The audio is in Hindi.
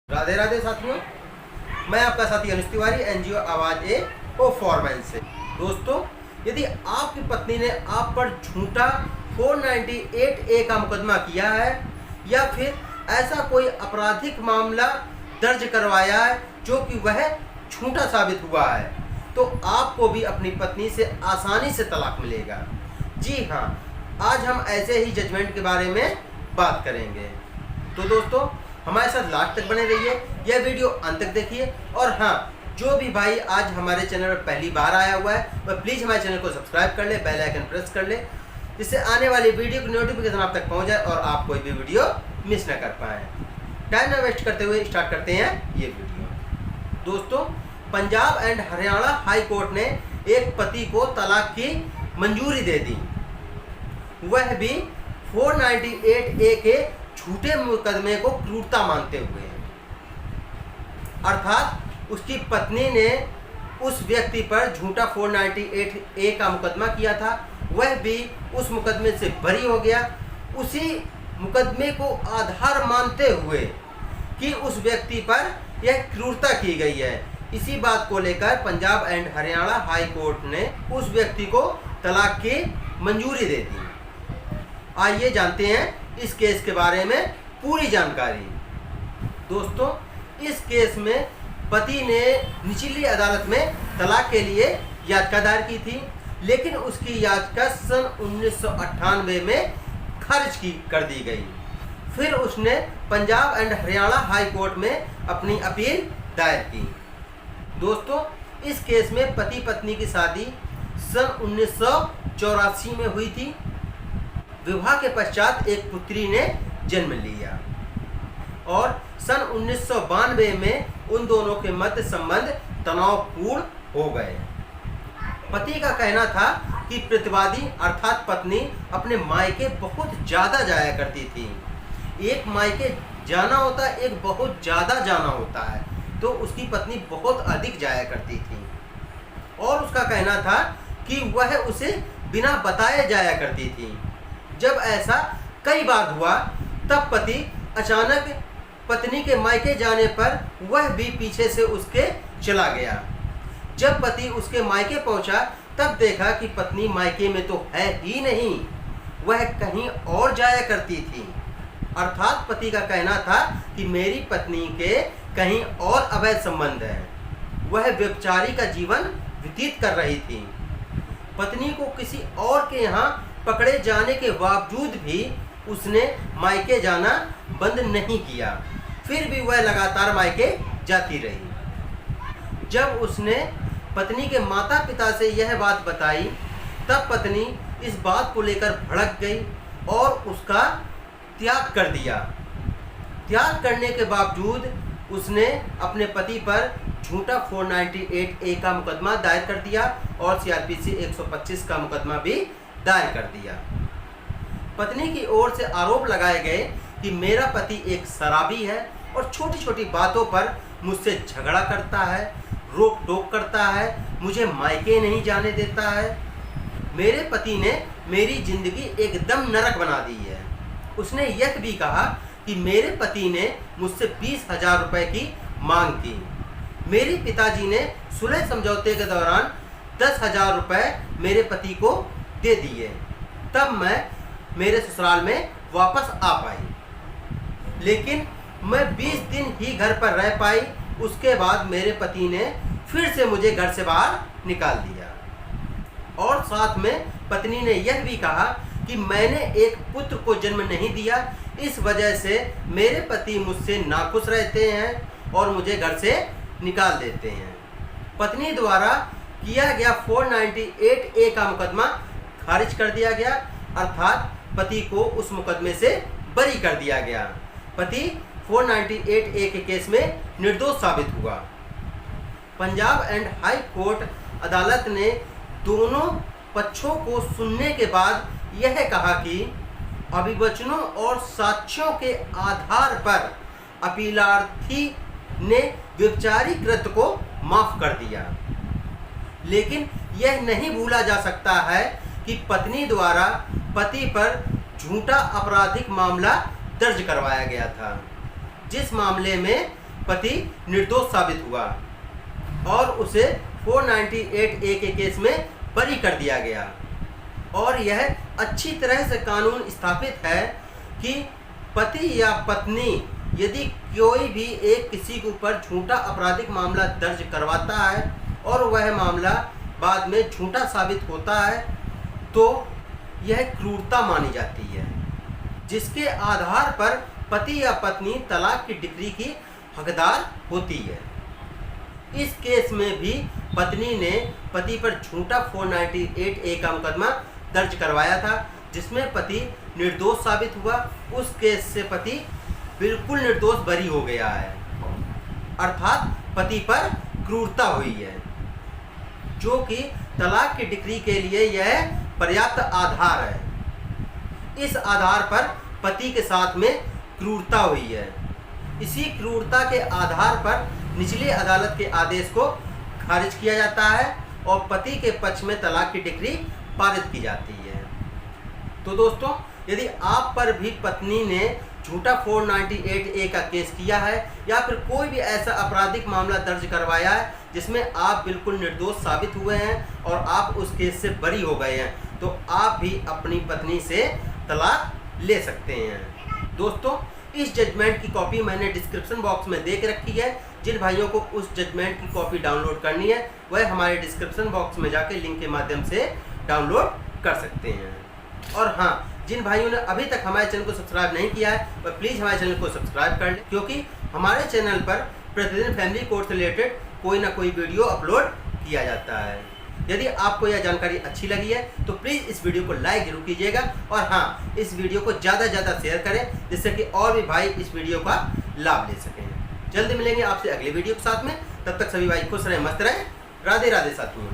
राधे राधे साथियों, मैं आपका साथी अनुज तिवारी, एनजीओ आवाज ए ओ फॉरमैन से। दोस्तों, यदि आपकी पत्नी ने आप पर झूठा 498A का मुकदमा किया है या फिर ऐसा कोई आपराधिक मामला दर्ज करवाया है जो कि वह झूठा साबित हुआ है, तो आपको भी अपनी पत्नी से आसानी से तलाक मिलेगा। जी हाँ, आज हम ऐसे ही जजमेंट के बारे में बात करेंगे। तो दोस्तों, हमारे साथ लास्ट तक बने रहिए, यह वीडियो अंत तक देखिए। और हाँ, जो भी भाई आज हमारे चैनल पर पहली बार आया हुआ है वह प्लीज़ हमारे चैनल को सब्सक्राइब कर ले, बेल आइकन प्रेस कर ले, जिससे आने वाली वीडियो की नोटिफिकेशन आप तक पहुंच जाए और आप कोई भी वीडियो मिस ना कर पाएँ। टाइम ना वेस्ट करते हुए स्टार्ट करते हैं ये वीडियो। दोस्तों, Punjab and Haryana high court ने एक पति को तलाक की मंजूरी दे दी, वह भी 498A के झूठे मुकदमे को क्रूरता मानते हुए। अर्थात उसकी पत्नी ने उस व्यक्ति पर झूठा 498A का मुकदमा किया था, वह भी उस मुकदमे से बरी हो गया, उसी मुकदमे को आधार मानते हुए कि उस व्यक्ति पर यह क्रूरता की गई है। इसी बात को लेकर Punjab and Haryana high court ने उस व्यक्ति को तलाक की मंजूरी दे दी। आइए जानते हैं इस केस के बारे में पूरी जानकारी। दोस्तों, इस केस में पति ने निचली अदालत में तलाक के लिए याचिका दायर की थी, लेकिन उसकी याचिका सन 1998 में खारिज कर दी गई। फिर उसने Punjab and Haryana high court में अपनी अपील दायर की। दोस्तों, इस केस में पति पत्नी की शादी सन 1984 में हुई थी। विवाह के पश्चात एक पुत्री ने जन्म लिया और सन 1992 में उन दोनों के मध्य संबंध तनावपूर्ण हो गए। पति का कहना था कि प्रतिवादी अर्थात पत्नी अपने मायके बहुत ज़्यादा जाया करती थी। एक मायके जाना होता है, एक बहुत ज़्यादा जाना होता है, तो उसकी पत्नी बहुत अधिक जाया करती थी। और उसका कहना था कि वह उसे बिना बताए जाया करती थी। जब ऐसा कई बार हुआ, तब पति अचानक पत्नी के मायके जाने पर वह भी पीछे से उसके चला गया। जब पति उसके मायके पहुंचा, तब देखा कि पत्नी मायके में तो है ही नहीं, वह कहीं और जाया करती थी। अर्थात पति का कहना था कि मेरी पत्नी के कहीं और अवैध संबंध है, वह व्यभिचारी का जीवन व्यतीत कर रही थी। पत्नी को किसी और के यहाँ पकड़े जाने के बावजूद भी उसने मायके जाना बंद नहीं किया, फिर भी वह लगातार मायके जाती रही। जब उसने पत्नी के माता पिता से यह बात बताई, तब पत्नी इस बात को लेकर भड़क गई और उसका त्याग कर दिया। त्याग करने के बावजूद उसने अपने पति पर झूठा 498A का मुकदमा दायर कर दिया और CRPC 125 का मुकदमा भी दायर कर दिया। पत्नी की ओर से आरोप लगाए गए कि मेरा पति एक शराबी है और छोटी छोटी बातों पर मुझसे झगड़ा करता है, रोक टोक करता है, मुझे मायके नहीं जाने देता है। मेरे पति ने मेरी जिंदगी एकदम नरक बना दी है। उसने यह भी कहा कि मेरे पति ने मुझसे 20,000 रुपये की मांग की। मेरे पिताजी ने सुलह समझौते के दौरान 10,000 रुपये मेरे पति को दे दिए, तब मैं मेरे ससुराल में वापस आ पाई। लेकिन मैं 20 दिन ही घर पर रह पाई, उसके बाद मेरे पति ने फिर से मुझे घर से बाहर निकाल दिया। और साथ में पत्नी ने यह भी कहा कि मैंने एक पुत्र को जन्म नहीं दिया, इस वजह से मेरे पति मुझसे नाखुश रहते हैं और मुझे घर से निकाल देते हैं। पत्नी द्वारा किया गया 498A का मुकदमा खारिज कर दिया गया, अर्थात पति को उस मुकदमे से बरी कर दिया गया। पति 498A के केस में निर्दोष साबित हुआ। पंजाब एंड हाई कोर्ट अदालत ने दोनों पक्षों को सुनने के बाद यह कहा कि अभिवचनों और साक्ष्यों के आधार पर अपीलार्थी ने व्यभिचारी कृत्य को माफ कर दिया। लेकिन यह नहीं भूला जा सकता है कि पत्नी द्वारा पति पर झूठा आपराधिक मामला दर्ज करवाया गया था, जिस मामले में पति निर्दोष साबित हुआ और उसे 498A के केस में बरी कर दिया गया। और यह अच्छी तरह से कानून स्थापित है कि पति या पत्नी यदि कोई भी एक किसी के ऊपर झूठा आपराधिक मामला दर्ज करवाता है और वह मामला बाद में झूठा साबित होता है तो यह क्रूरता मानी जाती है, जिसके आधार पर पति या पत्नी तलाक की डिक्री की हकदार होती है। इस केस में भी पत्नी ने पति पर झूठा 498A का मुकदमा दर्ज करवाया था, जिसमें पति निर्दोष साबित हुआ। उस केस से पति बिल्कुल निर्दोष बरी हो गया है, अर्थात पति पर क्रूरता हुई है, जो कि तलाक की डिक्री के लिए यह पर्याप्त आधार है। इस आधार पर पति के साथ में क्रूरता हुई है। इसी क्रूरता के आधार पर निचली अदालत के आदेश को खारिज किया जाता है और पति के पक्ष में तलाक की डिक्री पारित की जाती है। तो दोस्तों, यदि आप पर भी पत्नी ने झूठा 498A का केस किया है या फिर कोई भी ऐसा आपराधिक मामला दर्ज करवाया है जिसमें आप बिल्कुल निर्दोष साबित हुए हैं और आप उस केस से बरी हो गए हैं, तो आप भी अपनी पत्नी से तलाक ले सकते हैं। दोस्तों, इस जजमेंट की कॉपी मैंने डिस्क्रिप्शन बॉक्स में दे के रखी है। जिन भाइयों को उस जजमेंट की कॉपी डाउनलोड करनी है वह हमारे डिस्क्रिप्शन बॉक्स में जाके लिंक के माध्यम से डाउनलोड कर सकते हैं। और हाँ, जिन भाइयों ने अभी तक हमारे चैनल को सब्सक्राइब नहीं किया है वह प्लीज़ हमारे चैनल को सब्सक्राइब कर लें, क्योंकि हमारे चैनल पर प्रतिदिन फैमिली कोर्ट से रिलेटेड कोई ना कोई वीडियो अपलोड किया जाता है। यदि आपको यह जानकारी अच्छी लगी है तो प्लीज़ इस वीडियो को लाइक जरूर कीजिएगा और हाँ, इस वीडियो को ज़्यादा से ज़्यादा शेयर करें, जिससे कि और भी भाई इस वीडियो का लाभ ले सकें। जल्दी मिलेंगे आपसे अगले वीडियो के साथ में। तब तक सभी भाई खुश रहें, मस्त रहें। राधे राधे साथियों।